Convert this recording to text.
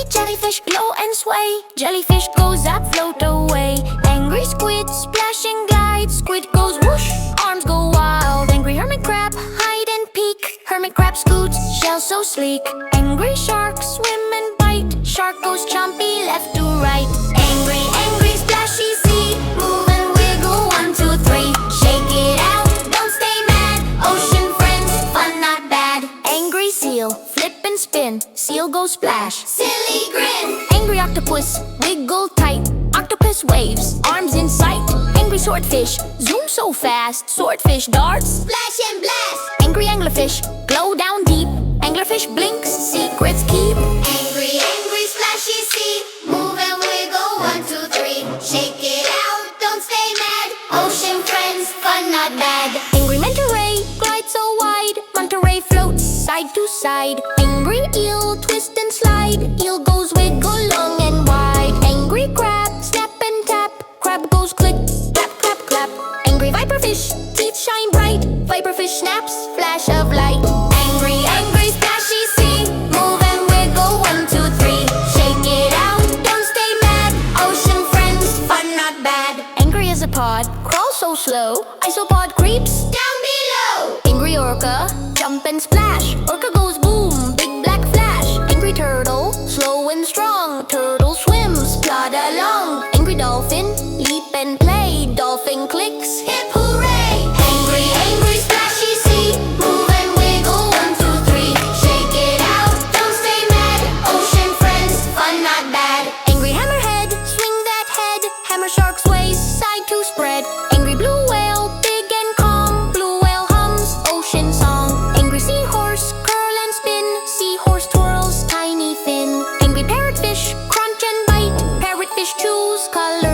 jellyfish glow and sway. Jellyfish goes up, float away. Angry squid splash and glide. Squid goes whoosh, arms go wild. Angry hermit crab hide and peek. Hermit crab scoots, shell so sleek. Angry shark swim and bite. Shark goes chompy left to right. Angry, angry splashy sea. Move and wiggle, 1, 2, 3. Shake it out, don't stay mad. Ocean friends, fun not bad. Angry seal, flip and spin. Seal goes splash, silly grin. Angry octopus, wiggle tight. Octopus waves, arms in sight. Angry swordfish, zoom so fast. Swordfish darts, splash and blast. Angry anglerfish, glow down deep. Anglerfish blinks, secrets keep. Angry, angry splashy sea. Move and wiggle, 1, 2, 3. Shake it out, don't stay mad. Ocean friends, fun not bad. Angry manta ray, glide so wide. Manta ray floats side to side. Angry eel, twist and slide. Eel goes wiggle long and wide. Angry crab, snap and tap. Crab goes click, clap, clap, clap. Angry viperfish, teeth shine bright. Viperfish snaps, flash of light. Angry, angry splashy sea. Move and wiggle, 1, 2, 3. Shake it out, don't stay mad. Ocean friends, fun not bad. Angry as a pod, crawl so slow. Isopod creeps down below. Angry orca, jump and splash. Orca goes boom, big black flash. Angry turtle, slow and strong. Turtle swims, plod along. Angry dolphin, leap and play. Dolphin clicks, hip hooray. Angry, angry splashy sea. Move and wiggle, 1, 2, 3. Shake it out, don't stay mad. Ocean friends, fun not bad. Angry hammerhead, swing that head. Hammer shark sways, side to spread. Angry blue whale, big and calm. Blue whale hums, ocean song. Angry seahorse, curl and spin. Seahorse twirls, tiny fin. Angry parrotfish, crunch and bite. Parrotfish chews, color